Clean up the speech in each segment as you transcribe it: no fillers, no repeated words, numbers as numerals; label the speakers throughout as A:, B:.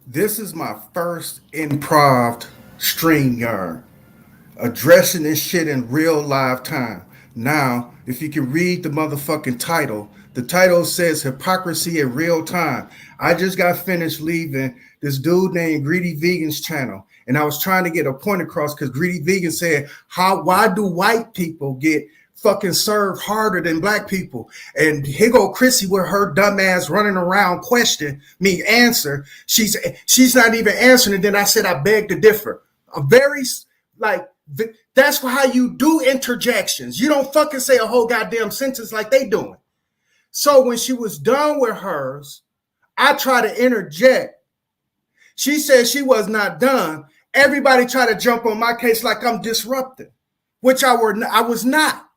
A: This is my first improv stream yarn, addressing this shit in real live time. Now, if you can read the motherfucking title, the title says Hypocricy in Real Time. I just got finished leaving this dude named Greedy Vegan's channel, and I was trying to get a point across because Greedy Vegan said, why do white people get fucking served harder than black people? And here go Chrissy with her dumb ass running around question me answer. She's not even answering. And then I said I beg to differ. A very like that's how you do interjections. You don't fucking say a whole goddamn sentence like they doing. So when she was done with hers, I try to interject. She said she was not done. Everybody tried to jump on my case like I'm disrupting, which I was not.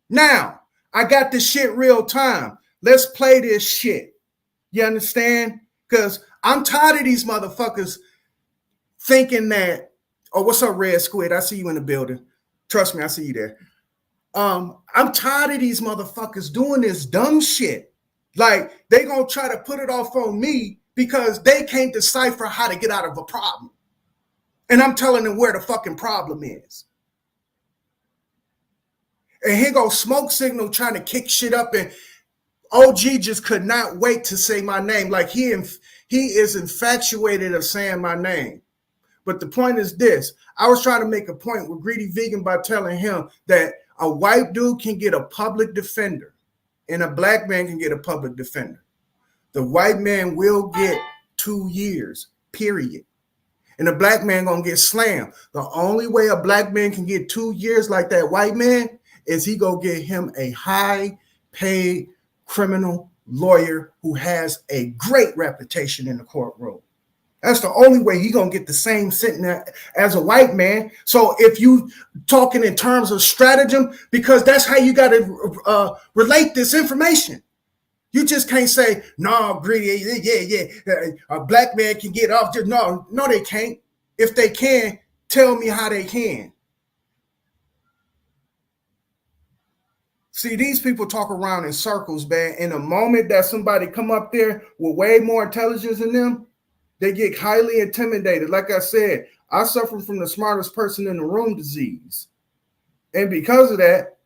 A: Now, I got this shit real time. Let's play this shit. You understand? Because I'm tired of these motherfuckers thinking that, oh, what's up, Red Squid? I see you in the building. Trust me, I see you there. I'm tired of these motherfuckers doing this dumb shit. Like, they gonna try to put it off on me because they can't decipher how to get out of a problem. And I'm telling them where the fucking problem is. And here goes Smoke Signal trying to kick shit up, and OG just could not wait to say my name. Like he is infatuated of saying my name. But the point is this. I was trying to make a point with Greedy Vegan by telling him that a white dude can get a public defender and a black man can get a public defender. The white man will get 2 years, period. And the black man gonna get slammed. The only way a black man can get 2 years like that white man is he go get him a high-paid criminal lawyer who has a great reputation in the courtroom. That's the only way he gonna get the same sentence as a white man. So if you talking in terms of stratagem, because that's how you got to relate this information. You just can't say, no, Greedy, yeah, a black man can get off. No, they can't. If they can, tell me how they can. See, these people talk around in circles, man. In a moment that somebody come up there with way more intelligence than them, they get highly intimidated. Like I said, I suffer from the smartest person in the room disease. And because of that,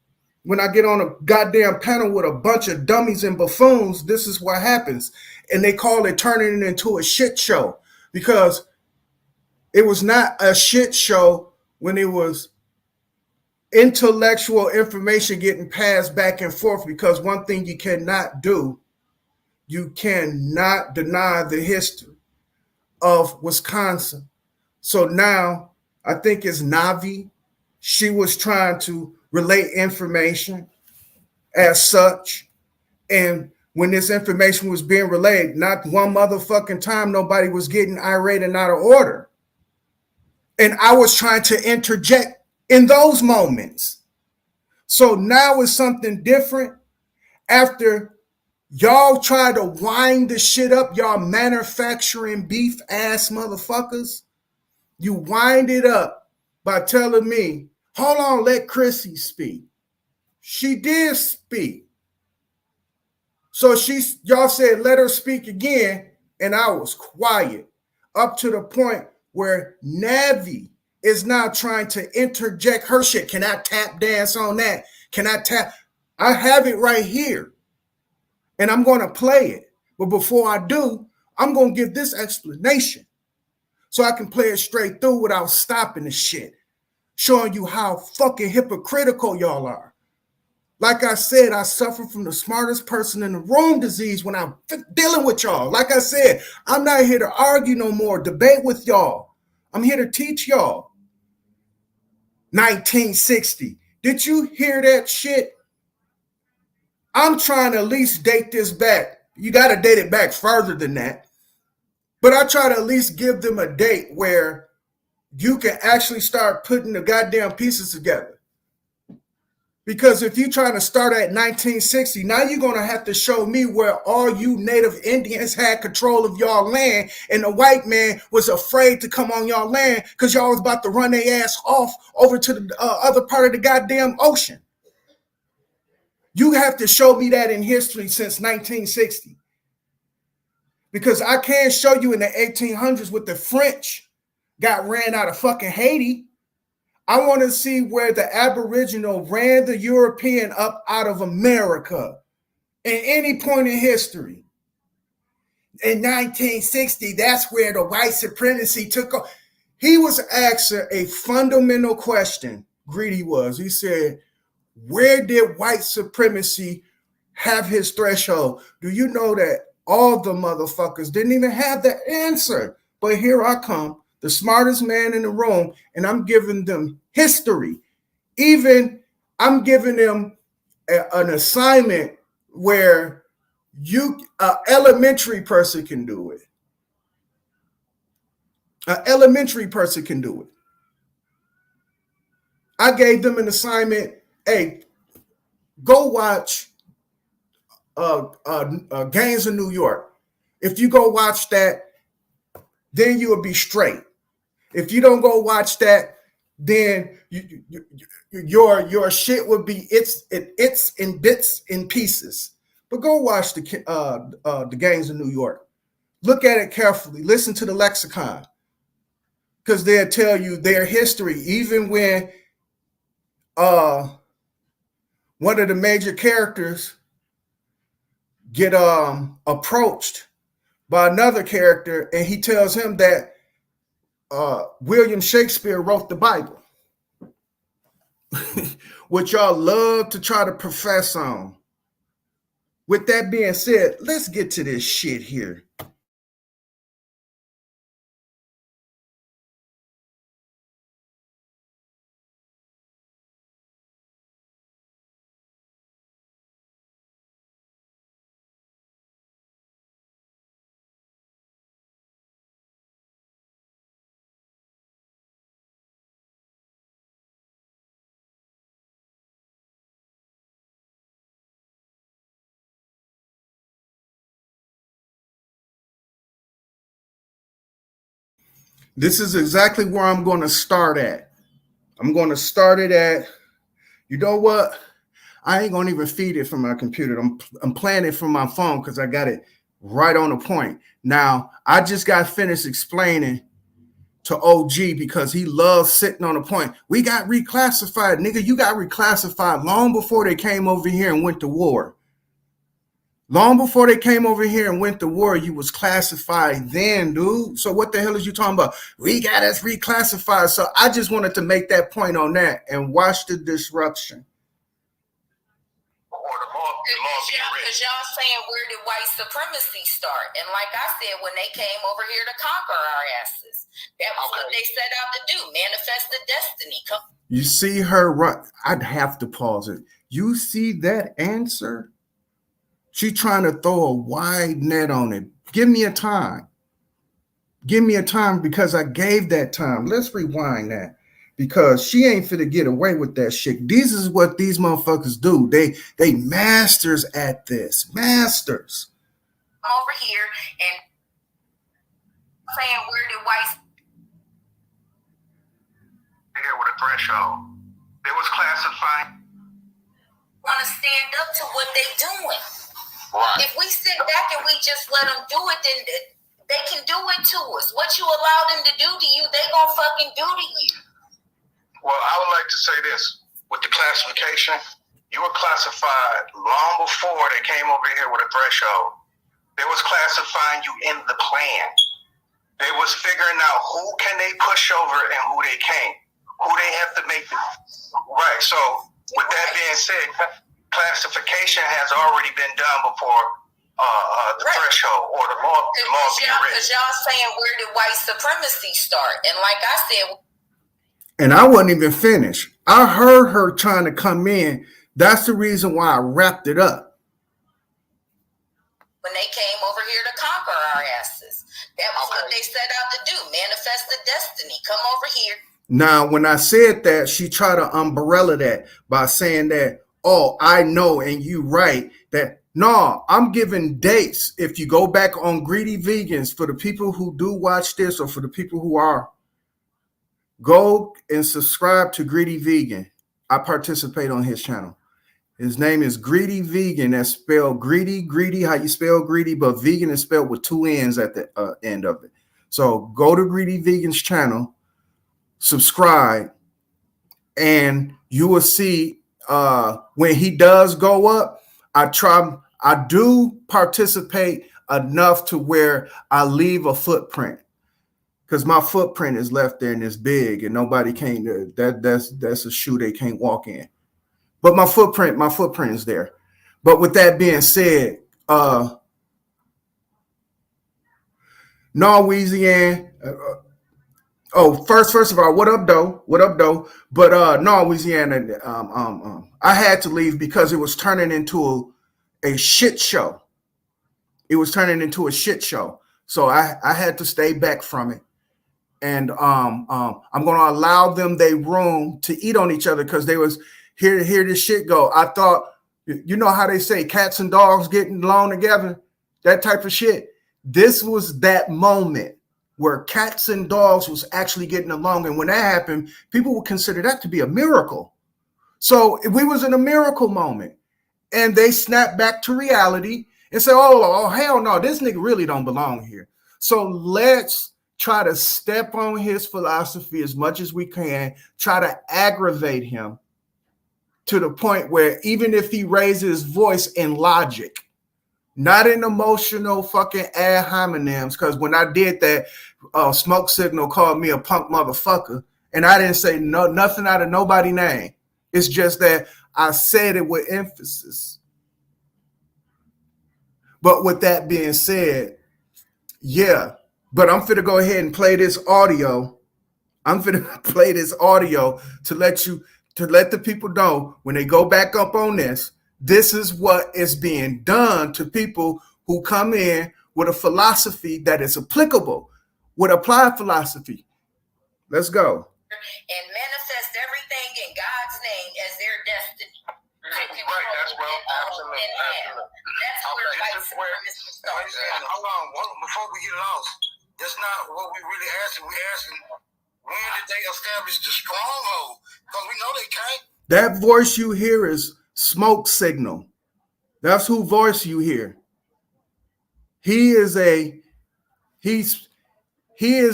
A: when I get on a goddamn panel with a bunch of dummies and buffoons, this is what happens. And they call it turning it into a shit show, because it was not a shit show when it was intellectual information getting passed back and forth. Because one thing you cannot do, you cannot deny the history of Wisconsin. So now I think it's Navi. She was trying to relate information as such. And when this information was being relayed, not one motherfucking time nobody was getting irate and out of order. And I was trying to interject in those moments. So now it's something different. After y'all try to wind the shit up, y'all manufacturing beef ass motherfuckers, you wind it up by telling me, hold on, let Chrissy speak. She did speak. So y'all said, let her speak again, and I was quiet up to the point where Navi is now trying to interject her shit. Can I tap dance on that? Can I tap? I have it right here, and I'm going to play it. But before I do, I'm going to give this explanation so I can play it straight through without stopping the shit, showing you how fucking hypocritical y'all are. Like I said, I suffer from the smartest person in the room disease when I'm dealing with y'all. Like I said, I'm not here to argue no more, debate with y'all. I'm here to teach y'all. 1960. Did you hear that shit? I'm trying to at least date this back. You got to date it back further than that. But I try to at least give them a date where you can actually start putting the goddamn pieces together. Because if you're trying to start at 1960, now you're going to have to show me where all you native Indians had control of y'all land and the white man was afraid to come on y'all land because y'all was about to run their ass off over to the other part of the goddamn ocean. You have to show me that in history since 1960. Because I can't show you in the 1800s with the French got ran out of fucking Haiti. I want to see where the Aboriginal ran the European up out of America in any point in history. In 1960, that's where the white supremacy took off. He was asking a fundamental question, Greedy was. He said, where did white supremacy have his threshold? Do you know that all the motherfuckers didn't even have the answer? But here I come, the smartest man in the room, and I'm giving them history. Even I'm giving them an assignment where an elementary person can do it. An elementary person can do it. I gave them an assignment. Hey, go watch Gangs of New York. If you go watch that, then you will be straight. If you don't go watch that, then your shit would be it's in bits and pieces. But go watch the Gangs of New York. Look at it carefully. Listen to the lexicon, because they'll tell you their history. Even when one of the major characters get approached by another character, and he tells him that William Shakespeare wrote the Bible, which y'all love to try to profess on. With that being said, let's get to this shit here. This is exactly where I'm going to start at. I'm going to start it at, you know what? I ain't going to even feed it from my computer. I'm playing it from my phone because I got it right on the point. Now, I just got finished explaining to OG because he loves sitting on the point. We got reclassified. Nigga, you got reclassified long before they came over here and went to war. Long before they came over here and went to war, you was classified then, dude. So what the hell is you talking about? We got us reclassified. So I just wanted to make that point on that and watch the disruption.
B: Because y'all saying, where did white supremacy start? And like I said, when they came over here to conquer our asses, that was what they set out to do, manifest the destiny.
A: You see her run. I'd have to pause it. You see that answer? She trying to throw a wide net on it. Give me a time. Give me a time because I gave that time. Let's rewind that. Because she ain't finna get away with that shit. This is what these motherfuckers do. They masters at this. Masters.
B: Over here and saying, where did white
C: here with a threshold? They was classifying.
B: Want to stand up to what they doing.
C: Right.
B: If we sit back and we just let them do it, then they can do it to us. What you allow them to do to you, they gonna fucking do to you.
C: Well, I would like to say this. With the classification, you were classified long before they came over here with a threshold. They was classifying you in the plan. They was figuring out who can they push over and who they can't. Who they have to make. Right. So, with that being said, classification has already been done before the threshold or the law being written.
B: Because y'all saying, where did white supremacy start? And like I said,
A: and I wasn't even finished. I heard her trying to come in. That's the reason why I wrapped it up.
B: When they came over here to conquer our asses, that was what they set out to do, manifest the destiny. Come over here.
A: Now, when I said that, she tried to umbrella that by saying that, oh, I know and you right. That, no, I'm giving dates. If you go back on Greedy Vegans, for the people who do watch this or for the people who are, go and subscribe to Greedy Vegan. I participate on his channel. His name is Greedy Vegan. That's spelled greedy, how you spell greedy, but vegan is spelled with 2 N's at the end of it. So go to Greedy Vegan's channel, subscribe, and you will see when he does go up, I do participate enough to where I leave a footprint. Because my footprint is left there and it's big and nobody can't, that's a shoe they can't walk in. But my footprint is there. But with that being said, Louisiana. First of all, what up, though? But Louisiana, I had to leave because it was turning into a shit show. So I had to stay back from it. And I'm gonna allow them their room to eat on each other because they was here to hear this shit go. I thought, you know how they say cats and dogs getting along together, that type of shit. This was that moment where cats and dogs was actually getting along. And when that happened, people would consider that to be a miracle. So we was in a miracle moment. And they snapped back to reality and said, oh, hell no, this nigga really don't belong here. So let's try to step on his philosophy as much as we can, try to aggravate him to the point where even if he raises his voice in logic, not in emotional fucking ad hominems, because when I did that, Smoke Signal called me a punk motherfucker, and I didn't say nothing out of nobody's name. It's just that I said it with emphasis. But with that being said, yeah, but I'm finna go ahead and play this audio. To let the people know when they go back up on this, this is what is being done to people who come in with a philosophy that is applicable, with applied philosophy. Let's go.
B: And manifest everything in God's name as their destiny.
C: Right, that's well, absolutely.
B: That's where white supremacy starts.
D: Hold on, before we get lost, that's not what we really asking. We're asking, when did they establish the stronghold? Because we know they can't.
A: That voice you hear is Smoke Signal. That's who voice you hear. He is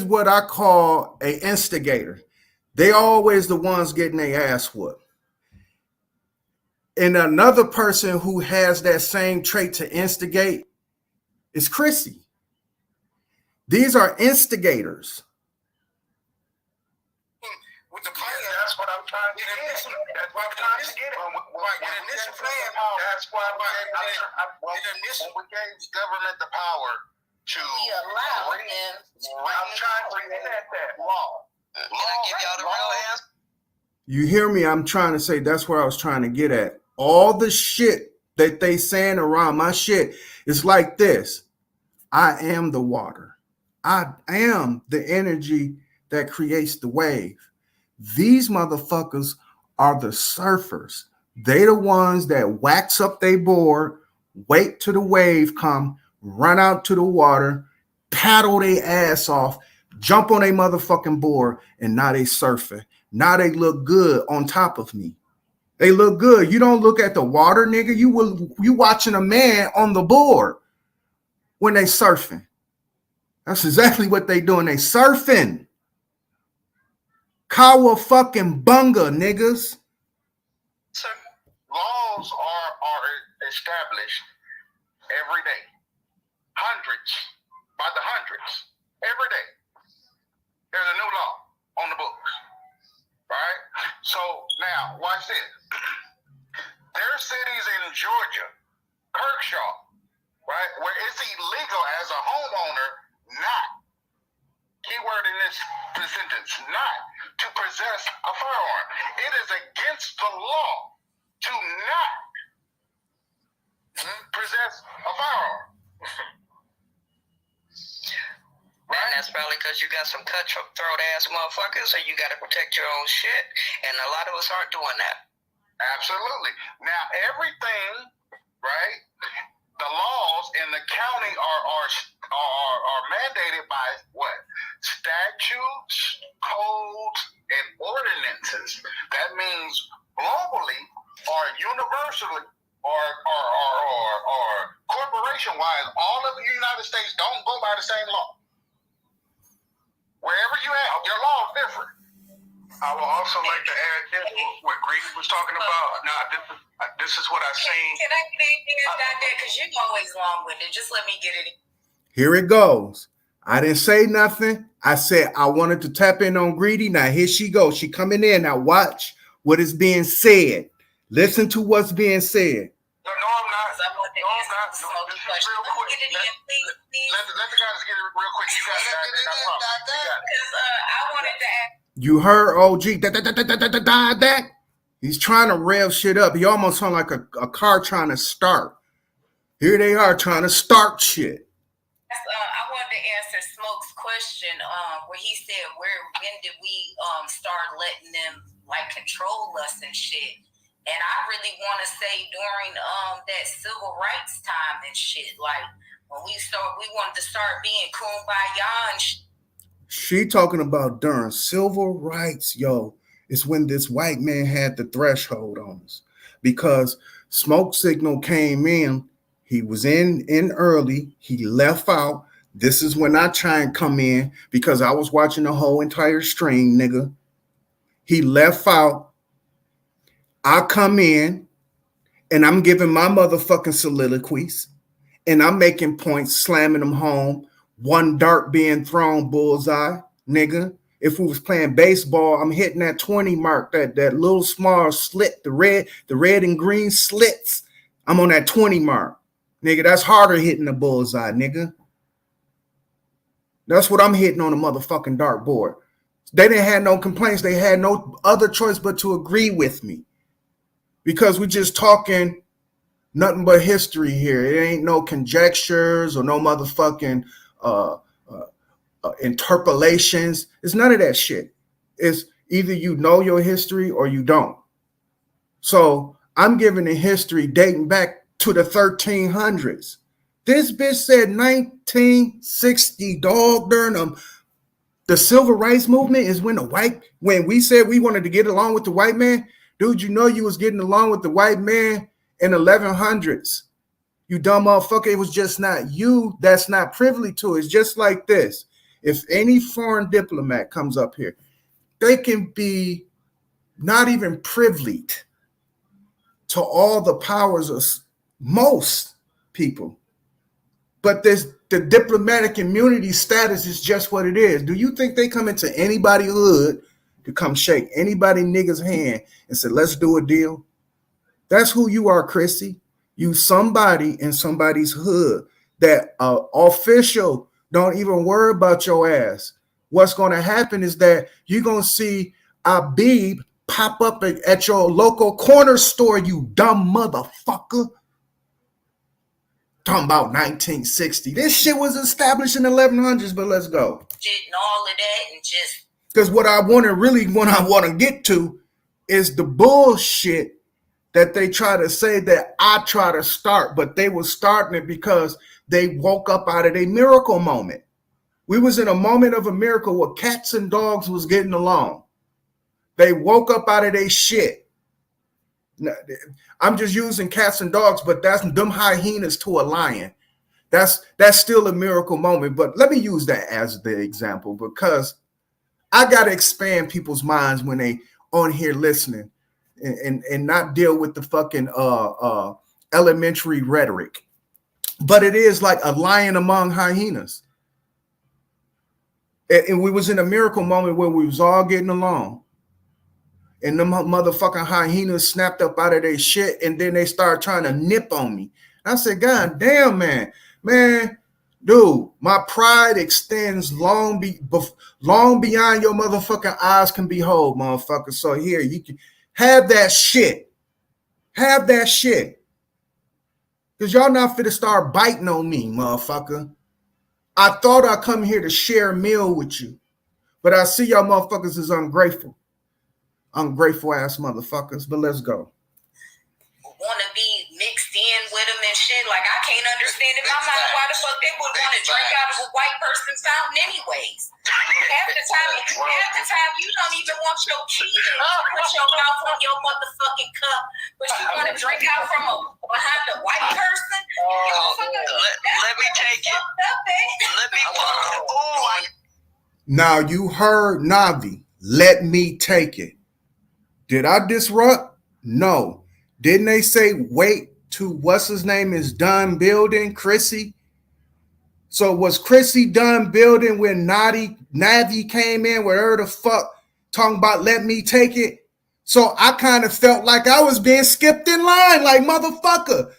A: what I call an instigator. They always the ones getting their ass whooped. And another person who has that same trait to instigate is Chrissy. These are instigators.
D: With the plan,
C: that's what I'm trying to get. That's what I'm trying to get. That's why we gave the government the power to
B: allow them.
C: I'm trying to get at that law.
D: Can I give y'all the real answer?
A: You hear me? I'm trying to say that's what I was trying to get at. All the shit that they saying around my shit is like this. I am the water. I am the energy that creates the wave. These motherfuckers are the surfers. They the ones that wax up their board, wait till the wave come, run out to the water, paddle their ass off, jump on their motherfucking board, and now they surfing. Now they look good on top of me. They look good. You don't look at the water, nigga. You watching a man on the board when they surfing. That's exactly what they doing. They surfing. Kawa fucking bunga, niggas.
C: Laws are established every day. Hundreds, by the hundreds, every day. There's a new law on the books. Right? So now, watch this. There are cities in Georgia, Kirkshaw, right, where it's illegal as a homeowner not, keyword in this sentence, not to possess a firearm. It is against the law to not possess a firearm.
D: Right? And that's probably because you got some cutthroat ass motherfuckers, so you got to protect your own shit. And a lot of us aren't doing that.
C: Absolutely. Now, everything, right? The laws in the county are mandated by what? Statutes, codes, and ordinances. That means globally, or universally or corporation wise, all of the United States don't go by the same law. Wherever you at, your law is different. I would also like to add this, what Greedy was talking about. Now, this is what I seen.
B: Can I get in about that? Because you're always long-winded. Just let me get it.
A: Here it goes. I didn't say nothing. I said I wanted to tap in on Greedy. Now here she goes. She coming in. Now watch what is being said. Listen to what's being said.
C: No, I'm not. This is real quick. Let the guys get it real quick. You guys got it.
B: Because I wanted to ask.
A: You heard OG that? He's trying to rev shit up. He almost sound like a car trying to start. Here they are trying to start shit.
B: I wanted to answer Smoke's question, where he said, when did we start letting them like control us and shit? And I really want to say during that civil rights time and shit, like when we wanted to start being kumbaya and shit.
A: She talking about during civil rights, yo. It's when this white man had the threshold on us, because Smoke Signal came in. He was in early. He left out. This is when I try and come in because I was watching the whole entire stream, nigga. He left out. I come in and I'm giving my motherfucking soliloquies and I'm making points, slamming them home. One dart being thrown, bullseye, nigga. If we was playing baseball, I'm hitting that 20 mark, that little small slit, the red and green slits. I'm on that 20 mark. Nigga, that's harder hitting the bullseye, nigga. That's what I'm hitting on the motherfucking dartboard. They didn't have no complaints. They had no other choice but to agree with me. Because we just talking nothing but history here. It ain't no conjectures or no motherfucking interpolations. It's none of that shit. It's either you know your history or you don't. So I'm giving a history dating back to the 1300s. This bitch said 1960, dog, during the civil rights movement is when we said we wanted to get along with the white man. Dude, you know you was getting along with the white man in 1100s. You dumb motherfucker. It was just not you that's not privy to it. It's just like this. If any foreign diplomat comes up here, they can be not even privy to all the powers of most people. But the diplomatic immunity status is just what it is. Do you think they come into anybody's hood to come shake anybody nigga's hand and say, let's do a deal? That's who you are, Chrissy. You somebody in somebody's hood that official don't even worry about your ass. What's going to happen is that you're going to see Abib pop up at your local corner store, you dumb motherfucker. Talking about 1960. This shit was established in the 1100s, but let's go.
B: And all of that and just...
A: Because what I want to get to is the bullshit that they try to say that I try to start, but they were starting it because they woke up out of a miracle moment. We was in a moment of a miracle where cats and dogs was getting along. They woke up out of their shit. I'm just using cats and dogs, but that's them hyenas to a lion. That's still a miracle moment. But let me use that as the example because I got to expand people's minds when they on here listening and not deal with the fucking elementary rhetoric. But it is like a lion among hyenas. And we was in a miracle moment where we was all getting along. And them motherfucking hyenas snapped up out of their shit, and then they started trying to nip on me. I said, God damn, man, dude, my pride extends long beyond your motherfucking eyes can behold, motherfucker. So here, you can have that shit. Have that shit. Because y'all not finna start biting on me, motherfucker. I thought I'd come here to share a meal with you, but I see y'all motherfuckers is ungrateful. Ungrateful ass motherfuckers, but let's go.
B: Want to be mixed in with him and shit. Like, I can't understand in my mind why the fuck they would want to drink out of a white person's fountain anyways. Half the time you don't even want your kid to put your mouth on your motherfucking cup, but you want to drink out from behind a white person.
E: Let me take it. Let me.
A: Now you heard Navi. Let me take it. Did I disrupt? No. Didn't they say wait to what's his name is done building, Chrissy? So was Chrissy done building when Navi came in, where the fuck talking about let me take it? So I kind of felt like I was being skipped in line, like motherfucker,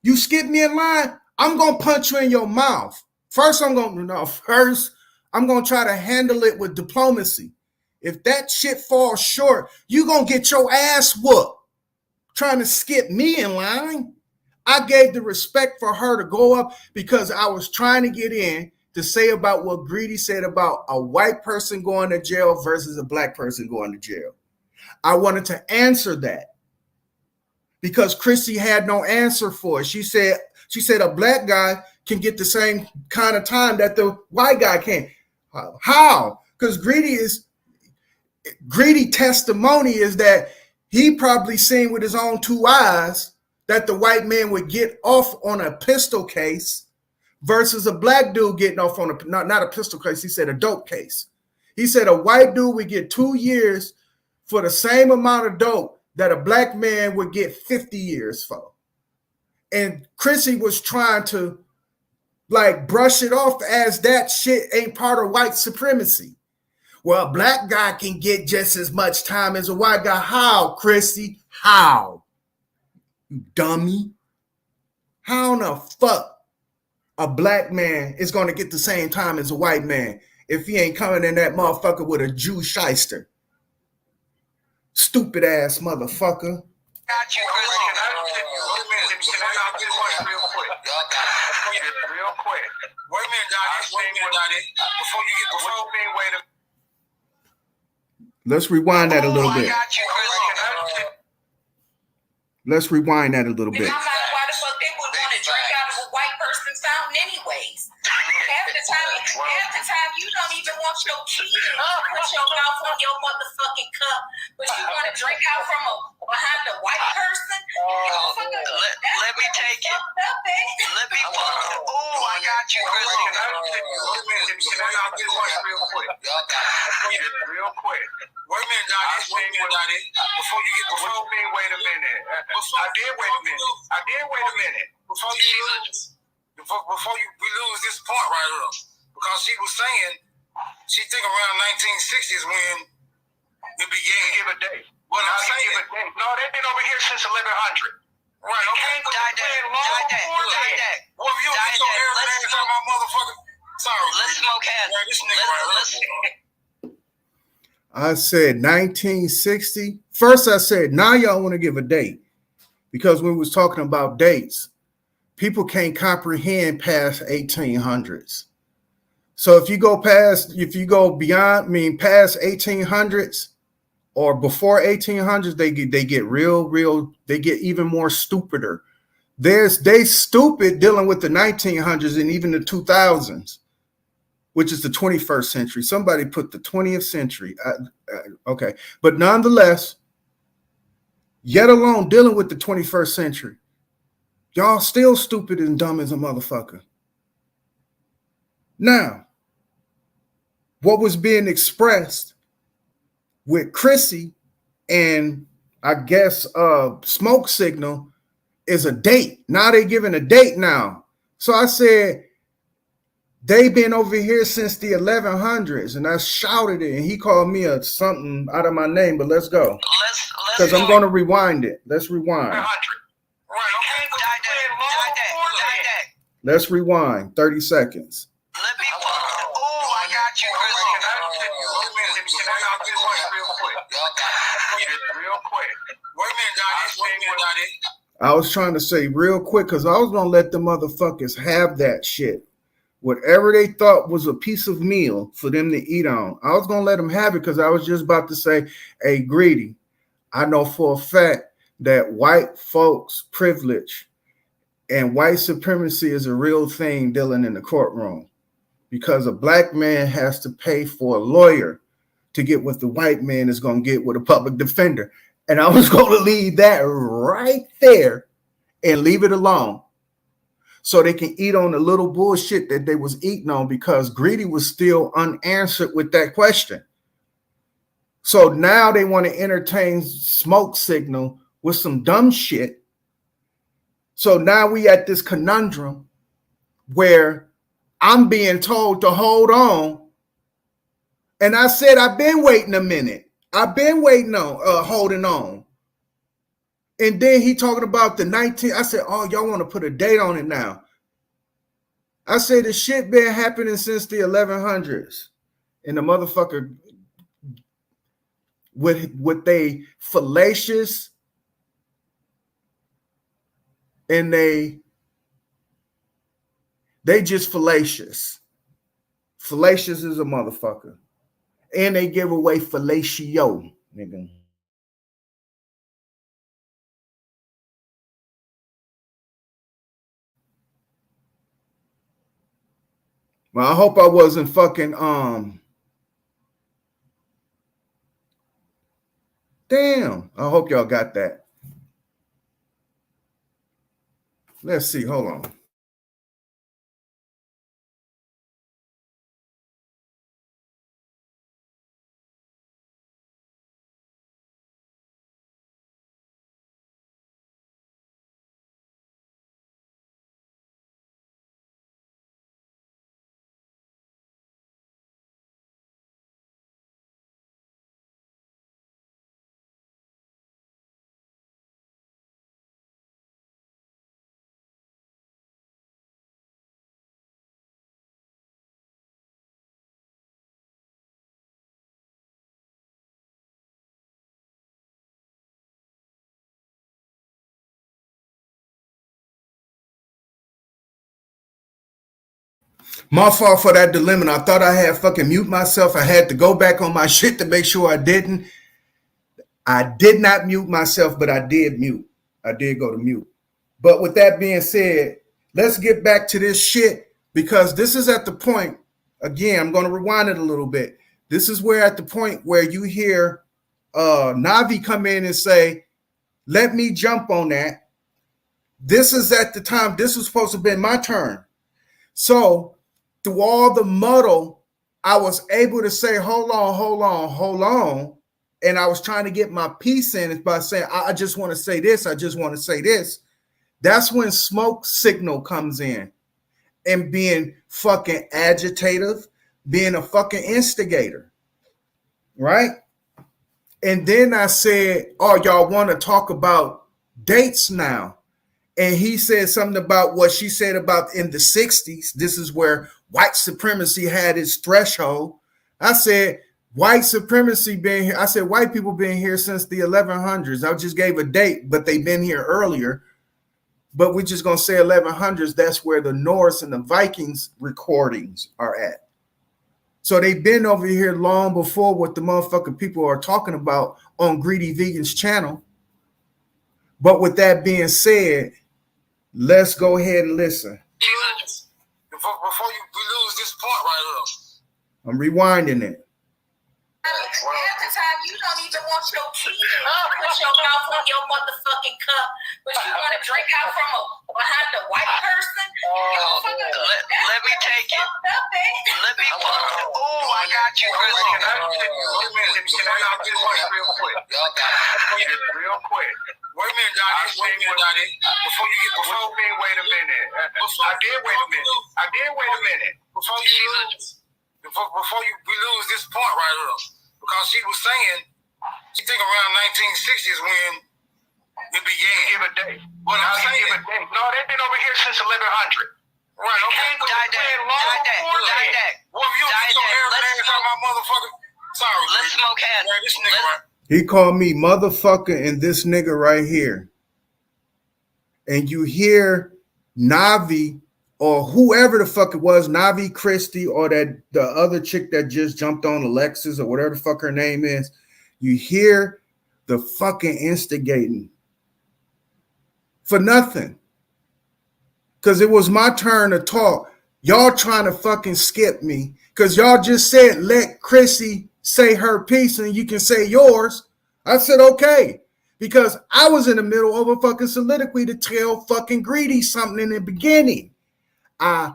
A: you skipped me in line, I'm gonna punch you in your mouth. First I'm gonna try to handle it with diplomacy. If that shit falls short, you gonna get your ass whooped. Trying to skip me in line. I gave the respect for her to go up because I was trying to get in to say about what Greedy said about a white person going to jail versus a black person going to jail. I wanted to answer that because Chrissy had no answer for it. She said a black guy can get the same kind of time that the white guy can. How? Because Greedy testimony is that he probably seen with his own two eyes that the white man would get off on a pistol case versus a black dude getting off on not a pistol case. He said a dope case. He said a white dude would get 2 years for the same amount of dope that a black man would get 50 years for. And Chrissy was trying to like brush it off as that shit ain't part of white supremacy. Well, a black guy can get just as much time as a white guy. How, Chrissy? How? You dummy. How in the fuck a black man is going to get the same time as a white man if he ain't coming in that motherfucker with a Jew shyster? Stupid ass motherfucker.
E: Got you, Chrissy.
C: Real quick.
D: Wait a minute, Daddy. Before you get
A: Let's rewind that a little bit.
E: I got you, Chrissy.
A: Let's rewind that a little bit.
B: In my mind, why the fuck they would want to drink out of a white person's fountain anyways? Half the time you don't even want your kid to put your mouth on your motherfucking cup, but you want to drink out from behind a white person.
E: Let me take it. Let me. I got you, Chrissy.
C: Real quick.
D: Wait a minute, Daddy.
C: Wait a minute. I did wait a minute.
D: Before we lose this part right here, because she was saying she think around 1960s when it began.
C: Give a date.
D: What I'm saying.
C: No, they've been over here since 1100.
D: Right, okay. Well, you don't get your arrogant ass out my motherfucker. Sorry.
E: Let's smoke half.
D: This nigga right here.
A: I said 1960. First I said, now y'all want to give a date. Because when we was talking about dates, people can't comprehend past 1800s. So if you go past 1800s or before 1800s, they get even more stupider. They stupid dealing with the 1900s and even the 2000s, which is the 21st century. Somebody put the 20th century. Okay. But nonetheless, yet alone dealing with the 21st century, y'all still stupid and dumb as a motherfucker. Now, what was being expressed with Chrissy and I guess Smoke Signal is a date. Now they giving a date now. So I said, they've been over here since the 1100s, and I shouted it, and he called me something out of my name, but let's go. Because I'm going to rewind it. Let's rewind.
C: Right, okay.
A: Let's rewind. 30 seconds.
E: Let me. I got you, Chrissy.
C: Real quick.
D: Wait a minute, Daddy.
A: I was trying to say real quick because I was going to let the motherfuckers have that shit. Whatever they thought was a piece of meal for them to eat on, I was going to let them have it because I was just about to say, hey, Greedy, I know for a fact that white folks' privilege And white supremacy is a real thing dealing in the courtroom because a black man has to pay for a lawyer to get what the white man is going to get with a public defender. And I was going to leave that right there and leave it alone so they can eat on the little bullshit that they was eating on because Greedy was still unanswered with that question. So now they want to entertain Smoke Signal with some dumb shit. So now we at this conundrum where I'm being told to hold on. And I said, I've been waiting a minute. I've been waiting on, holding on. And then he talking about the 19th. I said, oh, y'all want to put a date on it now. I said, the shit been happening since the 1100s. And the motherfucker with they fallacious and they just fallacious. Fallacious is a motherfucker. And they give away fellatio, nigga. Well, I hope I wasn't fucking damn. I hope y'all got that. Let's see. Hold on. My fault for that dilemma. I thought I had fucking mute myself. I had to go back on my shit to make sure I didn't. I did not mute myself, but I did mute. I did go to mute. But with that being said, let's get back to this shit because this is at the point, again, I'm going to rewind it a little bit. This is where at the point where you hear Navi come in and say, let me jump on that. This is at the time, this was supposed to be my turn. So through all the muddle, I was able to say, hold on. And I was trying to get my piece in by saying, I just want to say this. I just want to say this. That's when Smoke Signal comes in and being fucking agitative, being a fucking instigator. Right? And then I said, oh, y'all want to talk about dates now. And he said something about what she said about in the 60s. This is where white supremacy had its threshold. I said, white supremacy been here. I said, white people been here since the 1100s. I just gave a date, but they've been here earlier. But we're just going to say 1100s. That's where the Norse and the Vikings recordings are at. So they've been over here long before what the motherfucking people are talking about on Greedy Vegan's channel. But with that being said, let's go ahead and listen.
D: Before we lose this point right here.
A: I'm rewinding it.
B: Half the time you don't even want your key to put your mouth on your motherfucking cup, but you want to drink out from behind the white person.
E: Let me take it. Let me put it. Oh, I got you, Chris.
C: Can I ask you a question real quick? Real quick.
D: Wait a minute, Daddy. Before you get
C: Wait a minute. I did wait a minute.
D: Before we lose this point right here, because she was saying she think around 1960s when it began.
C: Give a date. Well, I'll give a date. No, they've been over here since 1100.
D: Right, okay. Well, you don't get your hair names on my motherfucker. Sorry,
E: let's smoke hands.
D: This nigga right.
A: He called me motherfucker and this nigga right here. And you hear Navi or whoever the fuck it was, Navi Christie or that the other chick that just jumped on Alexis or whatever the fuck her name is. You hear the fucking instigating for nothing. because it was my turn to talk. Y'all trying to fucking skip me because y'all just said let Chrissy say her piece and you can say yours. I said okay because I was in the middle of a fucking soliloquy to tell fucking Greedy something in the beginning. I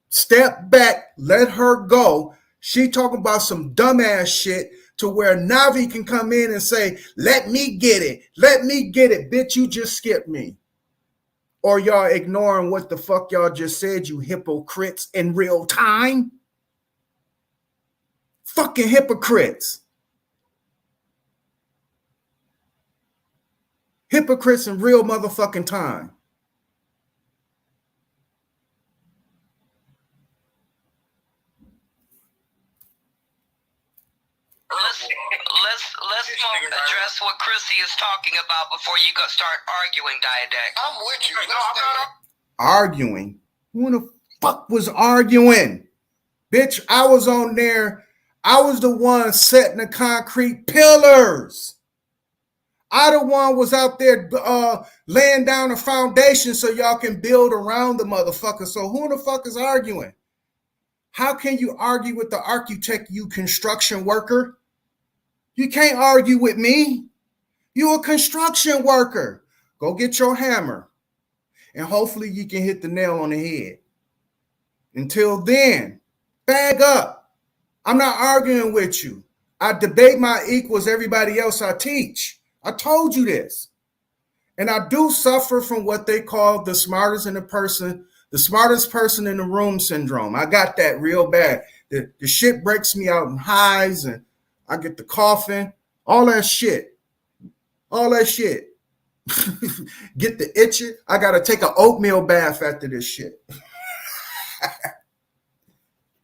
A: stepped back, let her go. She talking about some dumbass shit to where Navi can come in and say, let me get it. Let me get it. Bitch, you just skipped me. Or y'all ignoring what the fuck y'all just said, you hypocrites, in real time? Fucking hypocrites. Hypocrites in real motherfucking time.
E: Let's address what Chrissy is talking about before you go start arguing, Diadact.
D: I'm with you.
C: No, I'm not
A: arguing. Who the fuck was arguing? Bitch, I was on there. I was the one setting the concrete pillars. I the one was out there laying down a foundation so y'all can build around the motherfucker. So who the fuck is arguing? How can you argue with the architect, you construction worker? You can't argue with me. You a construction worker. Go get your hammer. And hopefully you can hit the nail on the head. Until then, bag up. I'm not arguing with you. I debate my equals everybody else I teach. I told you this. And I do suffer from what they call the smartest person in the room syndrome. I got that real bad. The shit breaks me out in highs and I get the coughing, all that shit. All that shit. Get the itching. I got to take an oatmeal bath after this shit.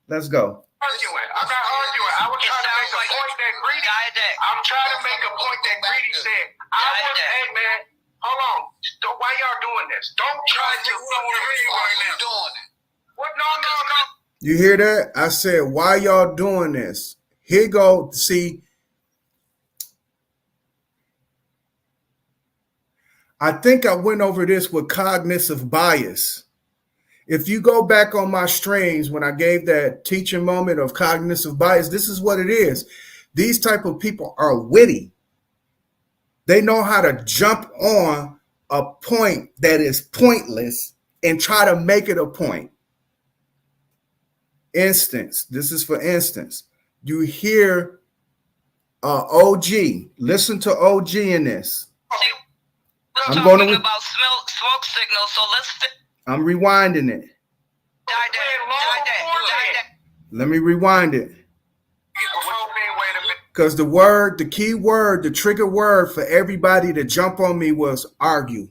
A: Let's go.
C: arguing. I'm not arguing. I was trying to make a point that Greedy. I'm trying to make a point that Greedy said. Hey man, hold on. Why y'all doing this? Don't try to.
D: Doing it.
C: What? No.
A: You hear that? I said, why y'all doing this? Here go. See, I think I went over this with cognitive bias. If you go back on my streams when I gave that teaching moment of cognitive bias, this is what it is. These type of people are witty. They know how to jump on a point that is pointless and try to make it a point. Instance, this is for instance. You hear OG. Listen to OG in this.
E: We're talking about smoke signals, so let's...
A: I'm rewinding it. Let me rewind it. Because the key word, the trigger word for everybody to jump on me was argue.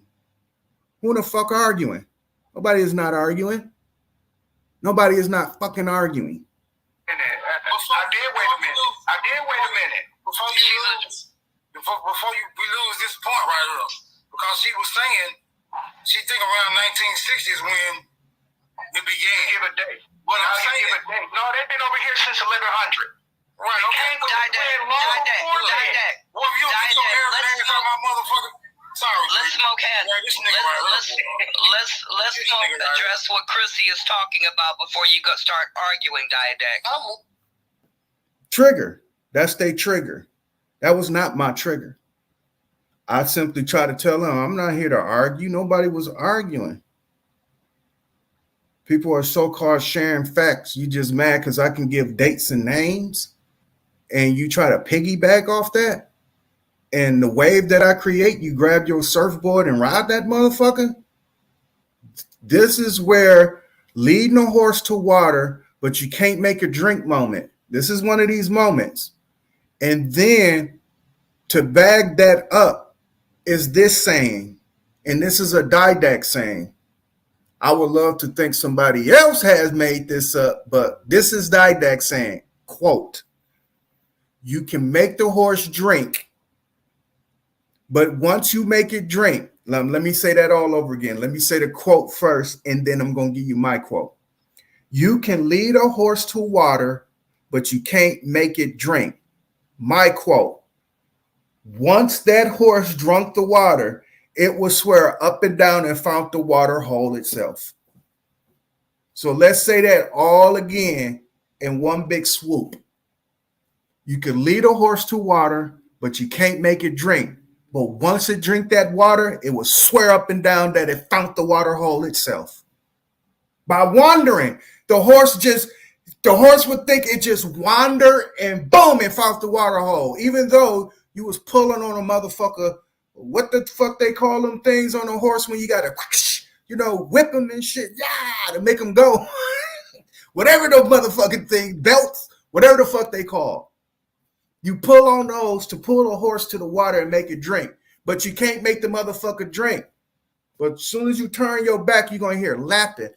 A: Who the fuck arguing? Nobody is not arguing. Nobody is not fucking arguing.
C: I did wait a minute.
D: Before we lose this point right here, because she was saying she think around 1960s when it began.
C: Give a date. Well, I'm saying give a date. No, they've been over here since 1100. Right. Okay.
D: Well, if you don't get your hair names out my motherfucker. Sorry.
E: Let's smoke hands. Let's address what Chrissy is talking about before you start arguing, Diadact.
A: Trigger. That's their trigger. That was not my trigger. I simply try to tell them I'm not here to argue. Nobody was arguing. People are so-called sharing facts. You just mad because I can give dates and names and you try to piggyback off that. And the wave that I create, you grab your surfboard and ride that motherfucker. This is where leading a horse to water, but you can't make a drink moment. This is one of these moments. And then to bag that up is this saying, and this is a didact saying. I would love to think somebody else has made this up, but this is didact saying, quote, you can make the horse drink, but once you make it drink, let me say that all over again. Let me say the quote first, and then I'm going to give you my quote. You can lead a horse to water, but you can't make it drink. My quote. Once that horse drunk the water, it will swear up and down and found the water hole itself. So let's say that all again in one big swoop. You can lead a horse to water, but you can't make it drink. But once it drink that water, it will swear up and down that it found the water hole itself. By wandering, the horse would think it just wandered and boom, it found the water hole. Even though you was pulling on a motherfucker, what the fuck they call them things on a horse when you got to, whip them and shit, to make them go. Whatever those motherfucking things, belts, whatever the fuck they call. You pull on those to pull a horse to the water and make it drink. But you can't make the motherfucker drink. But as soon as you turn your back, you're going to hear lapping.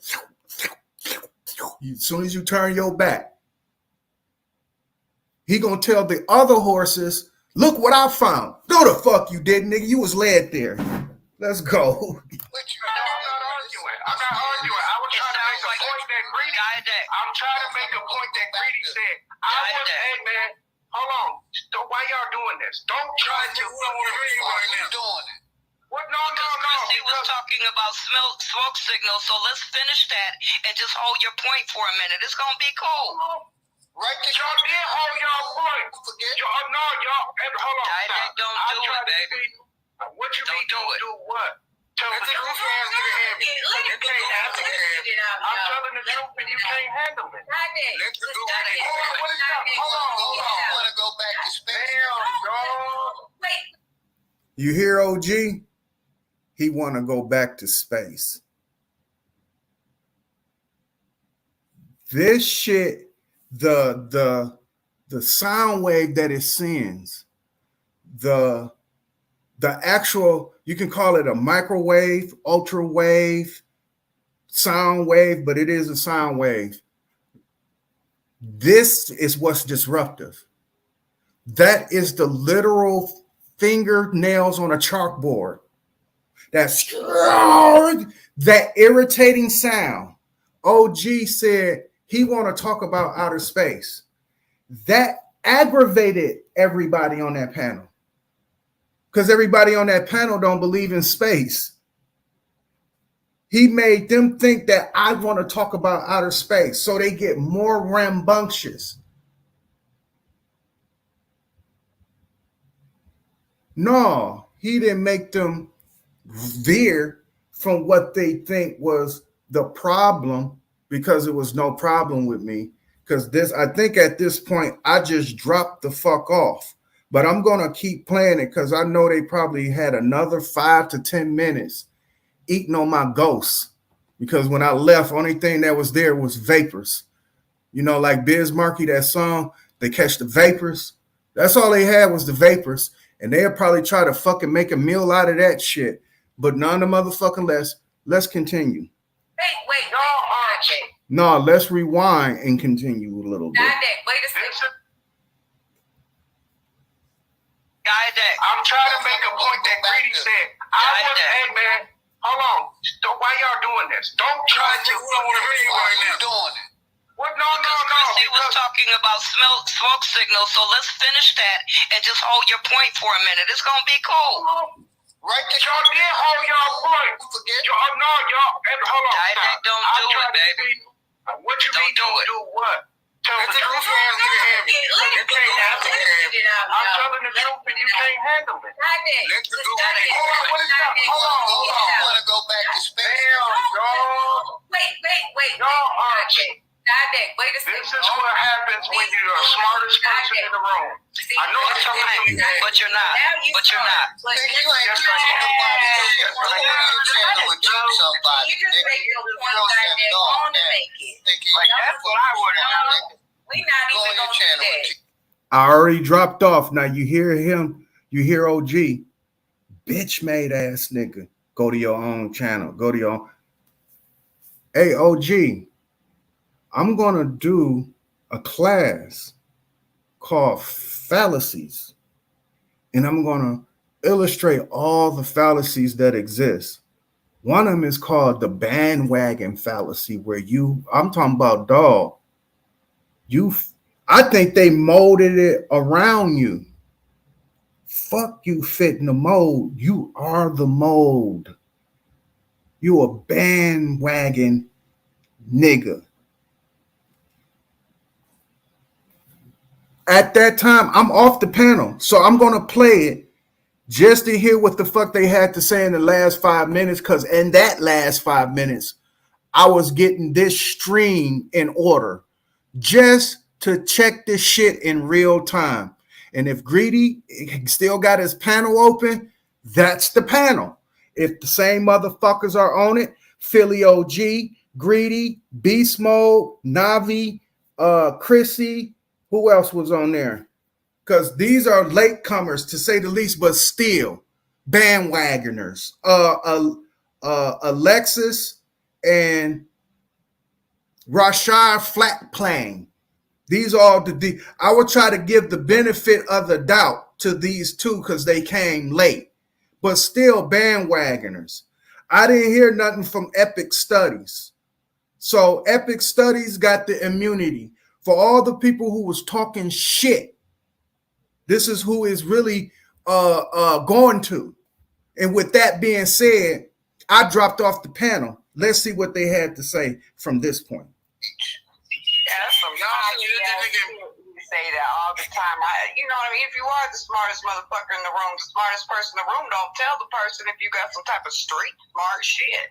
A: As soon as you turn your back, he going to tell the other horses, look what I found. No, the fuck you didn't, nigga. You was led there. Let's go.
C: I'm not arguing. I was trying to make a point that Greedy. I'm trying to make a point that Greedy said. Hey man, hold on. Why y'all doing this? Don't try to. We don't want to hear you right now. Doing it. What? No.
E: Chrissy was talking about smoke signals, so let's finish that and just hold your point for a minute. It's gonna be cool.
C: Right there. Y'all did hold y'all point. Y'all. Hold on.
E: Don't do it, baby.
C: What you mean? Don't do what? Tell the truth, you can't handle it. I'm telling the truth, and you can't handle it. Let's do it. Hold on. I want to go back to space.
A: You hear OG? He want to go back to space. This shit, the sound wave that it sends, the actual, you can call it a microwave, ultra wave, sound wave, but it is a sound wave. This is what's disruptive. That is the literal fingernails on a chalkboard. That's that irritating sound. OG said he want to talk about outer space. That aggravated everybody on that panel. Because everybody on that panel don't believe in space. He made them think that I want to talk about outer space, so they get more rambunctious. No, he didn't make them veer from what they think was the problem, because it was no problem with me. Because I think at this point, I just dropped the fuck off. But I'm going to keep playing it because I know they probably had another 5 to 10 minutes eating on my ghosts. Because when I left, only thing that was there was vapors. Like Biz Markie, that song, they catch the vapors. That's all they had was the vapors. And they'll probably try to fucking make a meal out of that shit. But none of the motherfucking less. Let's continue.
B: Wait.
A: No, let's rewind and continue a little bit.
B: Wait a second.
C: I'm trying to make a point that Greedy said. Hey man, hold on. Why y'all doing this? Don't try to. We don't want to hear you right now. Doing it. What? No.
E: Chrissy was talking about smoke signals, so let's finish that and just hold your point for a minute. It's gonna be cool.
C: Right there. Y'all did hold y'all point. Y'all. Hold on.
E: Don't do it, baby.
C: What you mean? Don't do what? Tell the truth, you can't handle it. I'm telling the truth, and you can't handle it. Let's do it. Hold on. I want to go back to space.
B: Wait. Wait a second.
C: This is what happens when you're the smartest person in the room. I know it's something,
E: but you're not.
C: You ain't somebody. That's what I would have.
B: We not even gonna do that.
A: I already dropped off. Now you hear him. You hear OG. Bitch made ass nigga. Go to your own channel. Go to your own. Hey, OG. I'm going to do a class called Fallacies. And I'm going to illustrate all the fallacies that exist. One of them is called the bandwagon fallacy, where I'm talking about dog. I think they molded it around you. Fuck you fit in the mold. You are the mold. You a bandwagon nigga. At that time, I'm off the panel, so I'm gonna play it just to hear what the fuck they had to say in the last 5 minutes, because in that last 5 minutes, I was getting this stream in order just to check this shit in real time. And if Greedy still got his panel open, that's the panel. If the same motherfuckers are on it, Philly OG, Greedy, Beast Mode, Navi, Chrissy, who else was on there? Because these are latecomers, to say the least, but still bandwagoners. Alexis and Rashad Flat playing. These are all I would try to give the benefit of the doubt to these two because they came late, but still bandwagoners. I didn't hear nothing from Epic Studies. So Epic Studies got the immunity. For all the people who was talking shit, this is who is really going to. And with that being said, I dropped off the panel. Let's see what they had to say from this point.
E: Yeah, that's some you say that all the time. You know what I mean? If you are the smartest motherfucker in the room, the smartest person in the room, don't tell the person if you got some type of street smart shit.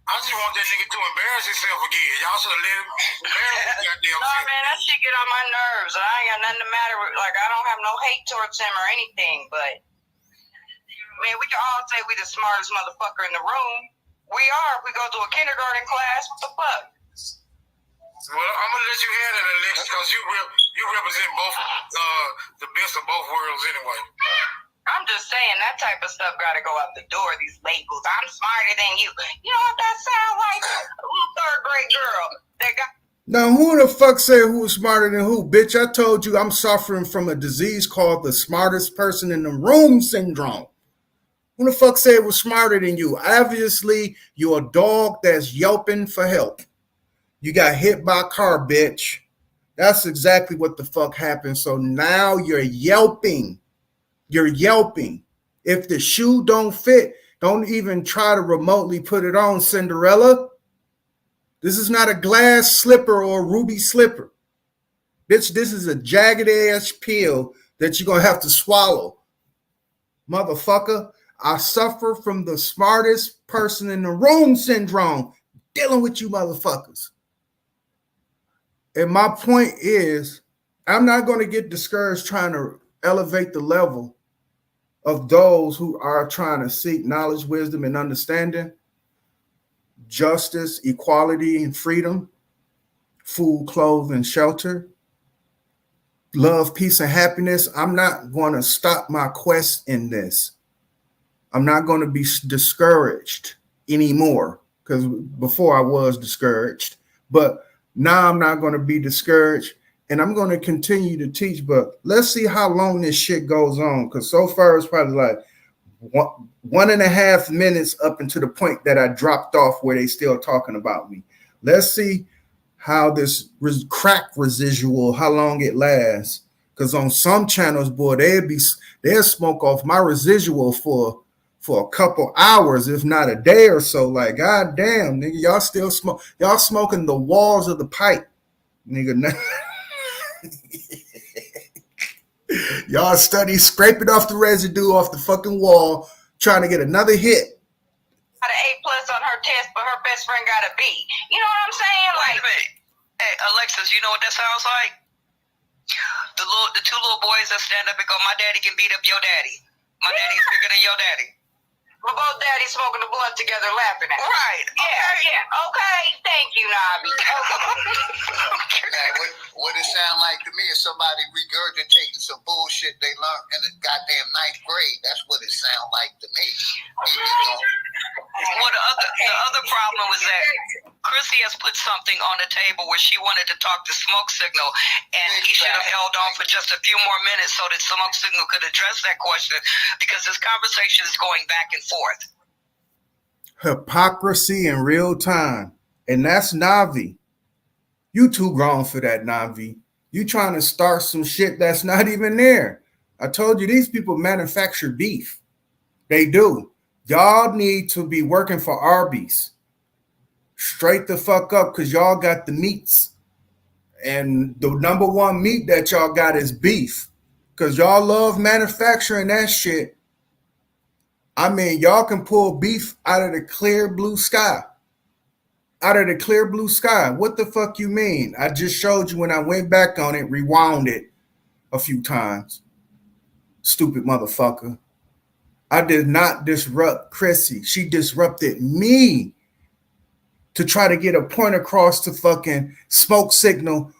D: I just want that nigga to embarrass himself again. Y'all should have let him embarrass his goddamn
E: No,
D: self.
E: man, that shit get on my nerves. I ain't got nothing to matter with. Like, I don't have no hate towards him or anything, but man, we can all say we the smartest motherfucker in the room. We are. If we go to a kindergarten class, what the fuck?
D: Well, I'm gonna let you have that, Alexis, because you represent both the best of both worlds anyway.
E: I'm just saying that type of stuff got to go out the door. These labels. I'm smarter than you. You know what that sound like? A little third grade girl that got.
A: Now, who the fuck said who was smarter than who? Bitch, I told you I'm suffering from a disease called the smartest person in the room syndrome. Who the fuck said was smarter than you? Obviously, you're a dog that's yelping for help. You got hit by a car, bitch. That's exactly what the fuck happened. So now you're yelping. You're yelping. If the shoe don't fit, don't even try to remotely put it on, Cinderella. This is not a glass slipper or a ruby slipper. Bitch, this is a jagged ass pill that you're going to have to swallow. Motherfucker, I suffer from the smartest person in the room syndrome dealing with you motherfuckers. And my point is, I'm not going to get discouraged trying to elevate the level of those who are trying to seek knowledge, wisdom, and understanding, justice, equality, and freedom, food, clothes, and shelter, love, peace, and happiness. I'm not going to stop my quest in this. I'm not going to be discouraged anymore, because before I was discouraged, but now I'm not going to be discouraged, and I'm going to continue to teach. But let's see how long this shit goes on, because so far it's probably like 1.5 minutes up into the point that I dropped off where they still talking about me. Let's see how this crack residual, how long it lasts, because on some channels, boy, they'll smoke off my residual for a couple hours, if not a day or so. Like, god damn, nigga, y'all still smoke. Y'all smoking the walls of the pipe, nigga. Y'all study scraping off the residue off the fucking wall, trying to get another hit.
E: Got an A+ on her test, but her best friend got a B. You know what I'm saying? Like,
F: hey, Alexis, you know what that sounds like? The two little boys that stand up and go, "My daddy can beat up your daddy. My daddy's bigger than your daddy."
E: we're both daddies smoking the blunt together, laughing at it.
F: Right.
E: Yeah. Okay. Thank you, Nabi.
G: What it sound like to me is somebody regurgitating some bullshit they learned in the goddamn 9th grade. That's what it sound like to me.
F: Well, the other problem was that Chrissy has put something on the table where she wanted to talk to Smoke Signal, and he should have held on for just a few more minutes so that Smoke Signal could address that question, because this conversation is going back and forth.
A: Hypocrisy in real time. And that's Navi. You too grown for that, Navi. You trying to start some shit that's not even there. I told you, these people manufacture beef. They do. Y'all need to be working for Arby's. Straight the fuck up, because y'all got the meats. And the number one meat that y'all got is beef. Because y'all love manufacturing that shit. I mean, y'all can pull beef out of the clear blue sky. Out of the clear blue sky. What the fuck you mean? I just showed you when I went back on it, rewound it a few times. Stupid motherfucker. I did not disrupt Chrissy. She disrupted me to try to get a point across to fucking Smoke Signal,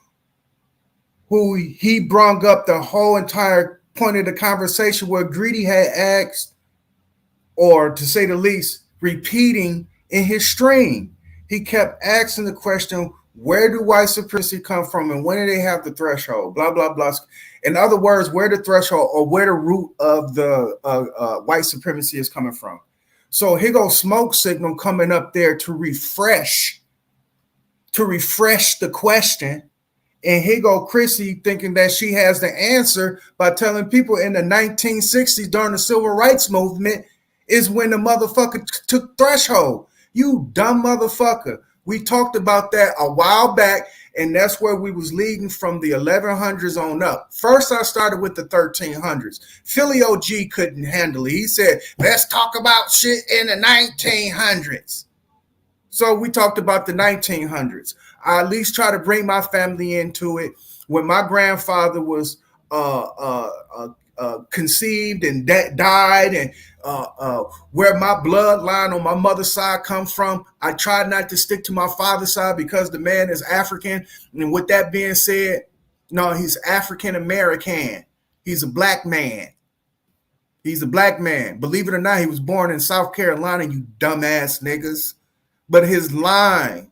A: who he brung up the whole entire point of the conversation where Greedy had asked, or to say the least, repeating in his stream. He kept asking the question, where do white supremacy come from and when do they have the threshold? Blah, blah, blah. In other words, where the threshold or where the root of the white supremacy is coming from. So here goes Smoke Signal coming up there to refresh the question. And here go Chrissy thinking that she has the answer by telling people in the 1960s during the civil rights movement is when the motherfucker took threshold. You dumb motherfucker. We talked about that a while back, and that's where we was leading from the 1100s on up. First, I started with the 1300s. Philly OG couldn't handle it. He said, let's talk about shit in the 1900s. So we talked about the 1900s. I at least try to bring my family into it. When my grandfather was conceived and died, and where my bloodline on my mother's side comes from, I tried not to stick to my father's side because the man is African. And with that being said, no, he's African American. He's a black man. He's a black man. Believe it or not, he was born in South Carolina, you dumbass niggas. But his line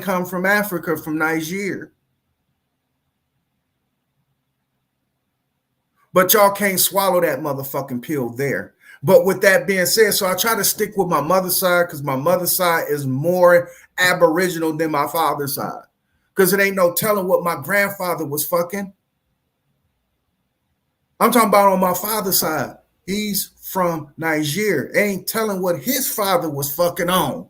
A: comes from Africa, from Niger. But y'all can't swallow that motherfucking pill there. But with that being said, so I try to stick with my mother's side because my mother's side is more aboriginal than my father's side. Because it ain't no telling what my grandfather was fucking. I'm talking about on my father's side. He's from Niger. Ain't telling what his father was fucking on.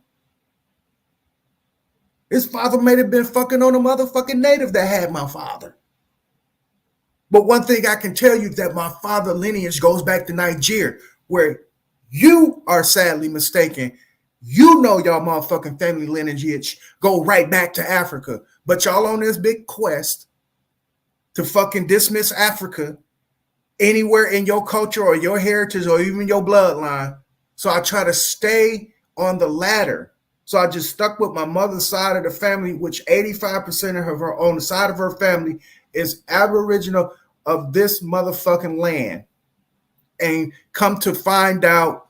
A: His father may have been fucking on a motherfucking native that had my father. But one thing I can tell you is that my father lineage goes back to Nigeria, where you are sadly mistaken. You know y'all motherfucking family lineage go right back to Africa. But y'all on this big quest to fucking dismiss Africa anywhere in your culture or your heritage or even your bloodline. So I try to stay on the ladder. So I just stuck with my mother's side of the family, which 85% of her on the side of her family is Aboriginal of this motherfucking land. And come to find out,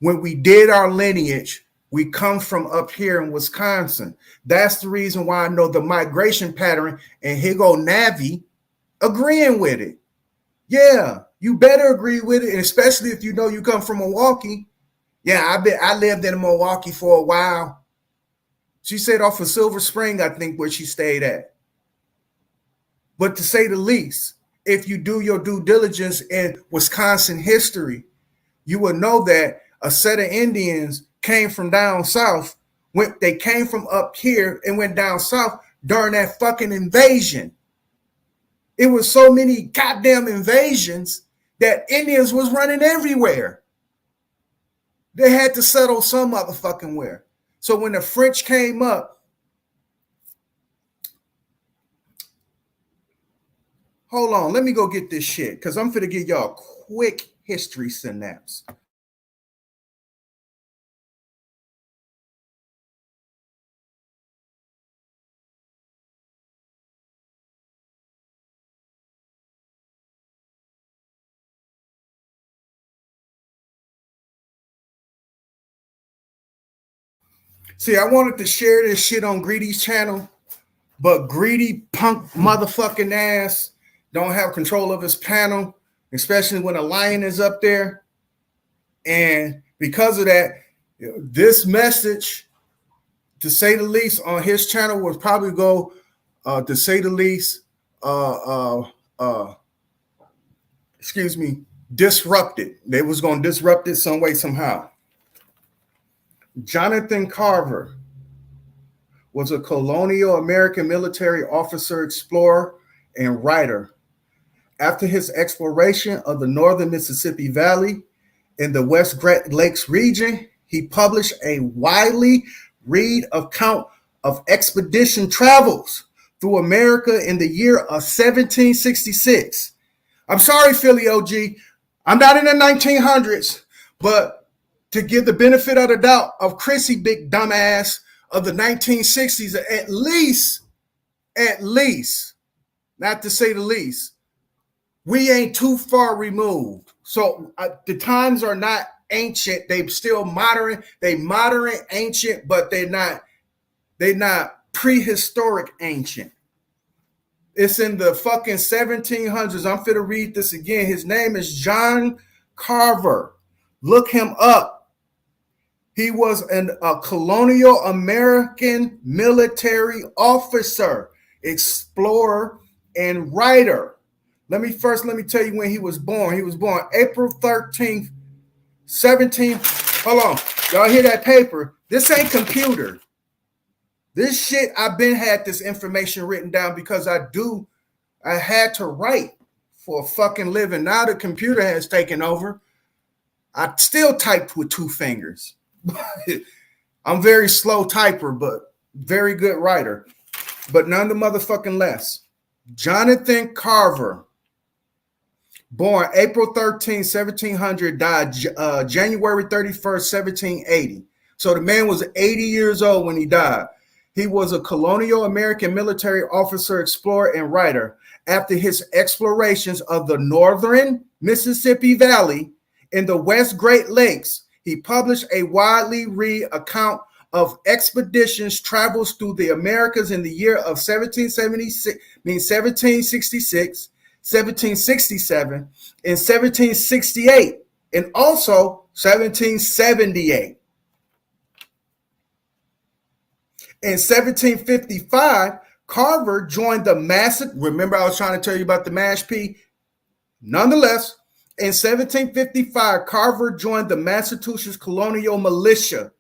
A: when we did our lineage, we come from up here in Wisconsin. That's the reason why I know the migration pattern, and here go Navi agreeing with it. Yeah, you better agree with it, and especially if you know you come from Milwaukee. Yeah, I lived in Milwaukee for a while. She said off of Silver Spring, I think, where she stayed at. But to say the least, if you do your due diligence in Wisconsin history, you will know that a set of Indians came from down south. They came from up here and went down south during that fucking invasion. It was so many goddamn invasions that Indians was running everywhere. They had to settle some motherfucking where. So when the French came up, hold on, let me go get this shit, because I'm finna give y'all a quick history synapse. See, I wanted to share this shit on Greedy's channel, but Greedy punk motherfucking ass don't have control of his panel, especially when a lion is up there. And because of that, this message, to say the least, on his channel would probably go, to say the least, disrupted. They was going to disrupt it some way, somehow. Jonathan Carver was a colonial American military officer, explorer, and writer. After his exploration of the northern Mississippi Valley in the West Great Lakes region, he published a widely read account of expedition travels through America in the year of 1766. I'm sorry, Philly OG. I'm not in the 1900s, but to give the benefit of the doubt of Chrissy, big dumbass, of the 1960s, at least, not to say the least, we ain't too far removed. So the times are not ancient. They still modern. They modern ancient, but they're not prehistoric ancient. It's in the fucking 1700s. I'm finna read this again. His name is John Carver. Look him up. He was a colonial American military officer, explorer, and writer. Let me tell you when he was born. He was born April 13th, 17. Hold on. Y'all hear that paper? This ain't computer. This shit, I've been had this information written down because I had to write for a fucking living. Now the computer has taken over. I still typed with 2 fingers. I'm very slow typer, but very good writer. But none the motherfucking less. Jonathan Carver, born April 13, 1700, died January 31st, 1780. So the man was 80 years old when he died. He was a colonial American military officer, explorer, and writer. After his explorations of the northern Mississippi Valley in the West Great Lakes, he published a widely read account of expeditions travels through the Americas in the year of 1766, 1767, and 1768, and also 1778. In 1755, Carver joined the remember I was trying to tell you about the MASH P? Nonetheless, in 1755, Carver joined the Massachusetts colonial militia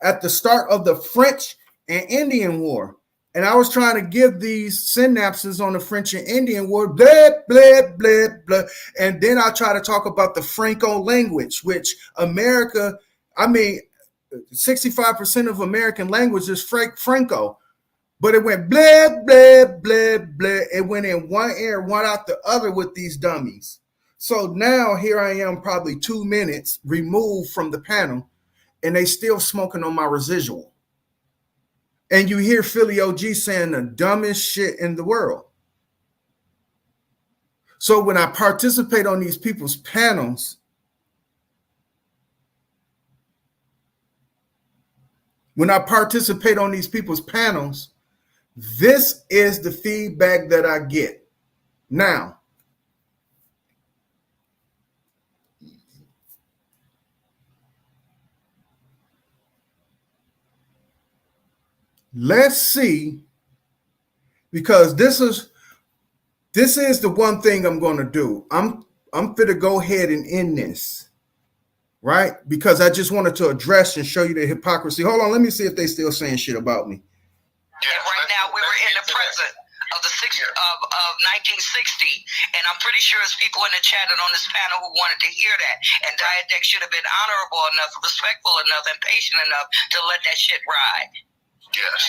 A: at the start of the French and Indian War. And I was trying to give these synapses on the French and Indian War, blah, blah, blah, blah. And then I'll try to talk about the Franco language, which 65% of American language is Franco. But it went blah, blah, blah, blah. It went in one ear, one out the other with these dummies. So now here I am probably 2 minutes removed from the panel, and they still smoking on my residual. And you hear Philly OG saying the dumbest shit in the world. So when I participate on these people's panels, this is the feedback that I get. Now, let's see, because this is the one thing I'm going to do. I'm going to go ahead and end this, right? Because I just wanted to address and show you the hypocrisy. Hold on, let me see if they still saying shit about me.
F: And right now we were in the present of the 1960, and I'm pretty sure it's people in the chat and on this panel who wanted to hear that. And Diadex should have been honorable enough, respectful enough, and patient enough to let that shit ride.
D: Yes.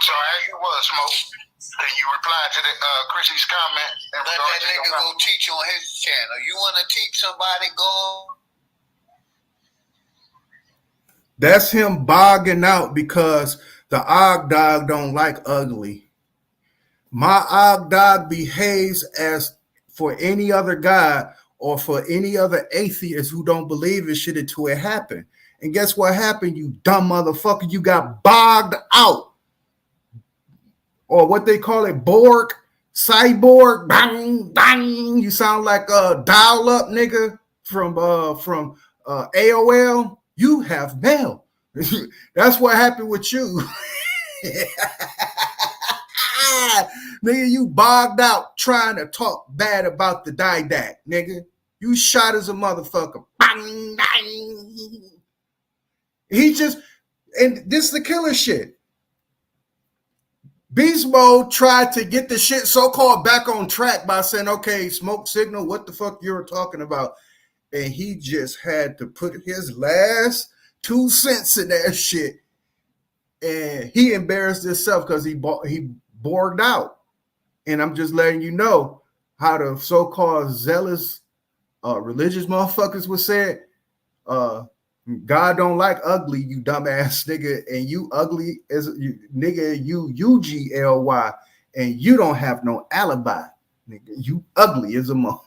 D: So as you was, Smoke, can you reply to the Chrissy's comment?
G: Let that nigga go teach on his channel. You want to teach somebody, go.
A: That's him bogging out because the Og Dog don't like ugly. My Og Dog behaves as for any other God or for any other atheist who don't believe in shit until it happened. And guess what happened, you dumb motherfucker? You got bogged out. Or what they call it, Borg, cyborg, bang, bang. You sound like a dial-up nigga from AOL. You have mail. That's what happened with you. Nigga, you bogged out trying to talk bad about the Didact, nigga. You shot as a motherfucker. Bang, bang. He just, and this is the killer shit. Beast Mode tried to get the shit so-called back on track by saying, okay, Smoke Signal, what the fuck you were talking about? And he just had to put his last 2 cents in that shit. And he embarrassed himself because he borged out. And I'm just letting you know how the so-called zealous religious motherfuckers would say it. God don't like ugly, you dumbass nigga, and you ugly as you nigga, you UGLY, and you don't have no alibi, nigga. You ugly as a mother.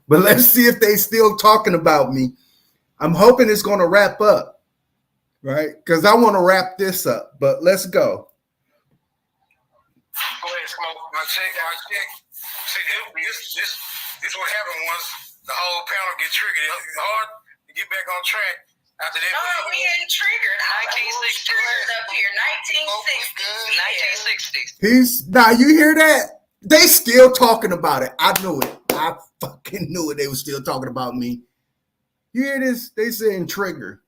A: But let's see if they still talking about me. I'm hoping it's gonna wrap up, right? Because I want to wrap this up, but let's go.
D: Go ahead, Smoke. My check. See, this what happened once the whole panel get triggered. It's hard to get back on track after that.
B: No, we ain't triggered. 1960 triggered up here. 1960.
F: 1960s.
A: Now you hear that? They still talking about it. I knew it. I fucking knew it. They were still talking about me. You hear this? They saying trigger.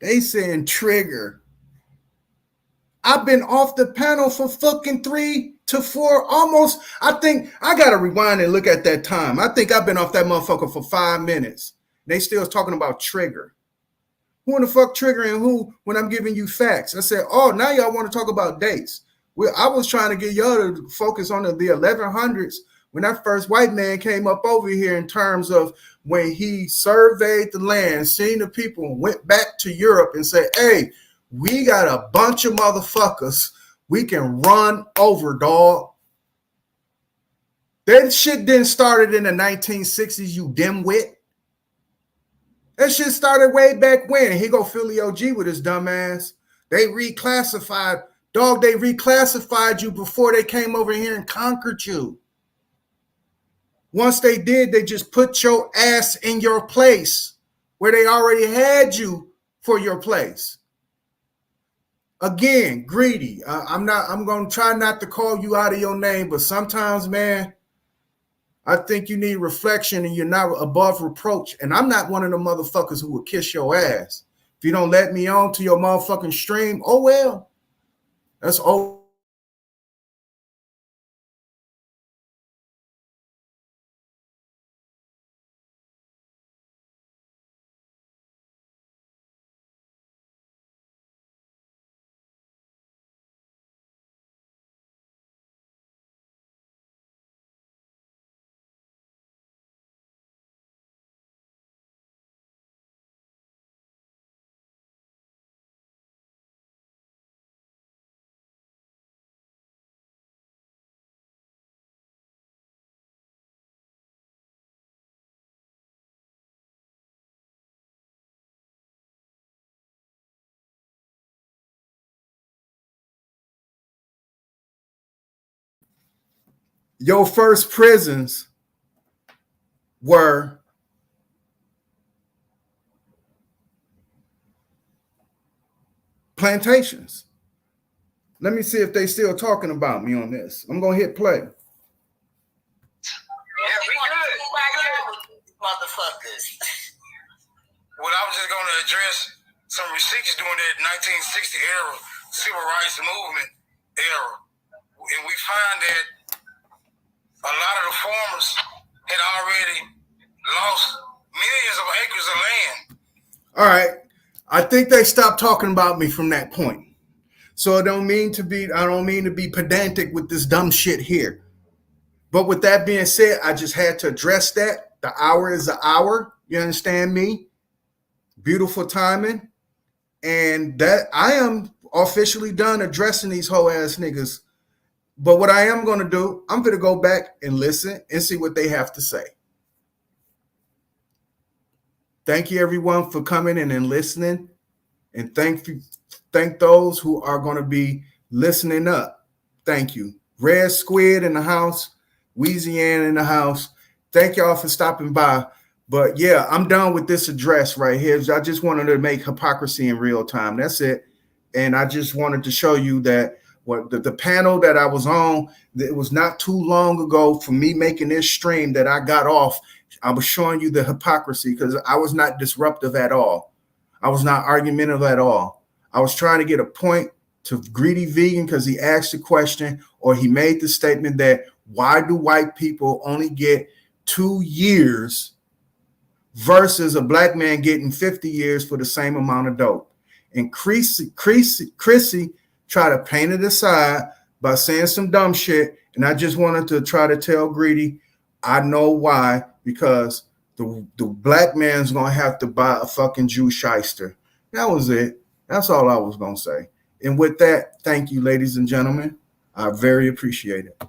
A: They saying trigger. I've been off the panel for fucking 3 to 4, almost. I think I gotta rewind and look at that time. I think I've been off that motherfucker for 5 minutes. They still talking about trigger. Who in the fuck triggering who when I'm giving you facts? I said, oh, now y'all want to talk about dates. Well, I was trying to get y'all to focus on the 1100s when that first white man came up over here in terms of when he surveyed the land, seen the people, and went back to Europe and said, hey, we got a bunch of motherfuckers we can run over, dog. That shit didn't started in the 1960s, you dimwit. That shit started way back when. Here go Philly OG with his dumb ass. They reclassified, dog, they reclassified you before they came over here and conquered you. Once they did, they just put your ass in your place where they already had you for your place. Again, greedy. I'm going to try not to call you out of your name, but sometimes, man, I think you need reflection and you're not above reproach. And I'm not one of the motherfuckers who will kiss your ass. If you don't let me on to your motherfucking stream, oh well. That's over. Your first prisons were plantations. Let me see if they still talking about me on this. I'm going to hit play.
B: Yeah, we good. Motherfuckers.
D: Well, I was just going to address some receipts during that 1960 era, civil rights movement era. And we find that a lot of the farmers had already lost millions of acres of land.
A: All right. I think they stopped talking about me from that point. So I don't mean to be pedantic with this dumb shit here. But with that being said, I just had to address that. The hour is the hour. You understand me? Beautiful timing. And that I am officially done addressing these hoe ass niggas. But what I am going to do, I'm going to go back and listen and see what they have to say. Thank you, everyone, for coming in and listening. And thank those who are going to be listening up. Thank you. Red Squid in the house. Wheezy Ann in the house. Thank y'all for stopping by. But yeah, I'm done with this address right here. I just wanted to make hypocrisy in real time. That's it. And I just wanted to show you that What the panel that I was on, it was not too long ago for me making this stream that I got off. I was showing you the hypocrisy because I was not disruptive at all. I was not argumentative at all. I was trying to get a point to Greedy Vegan because he asked the question or he made the statement that why do white people only get 2 years versus a black man getting 50 years for the same amount of dope? And Chrissy tried to paint it aside by saying some dumb shit. And I just wanted to try to tell Greedy, I know why, because the black man's going to have to buy a fucking Jew shyster. That was it. That's all I was going to say. And with that, thank you, ladies and gentlemen. I very appreciate it.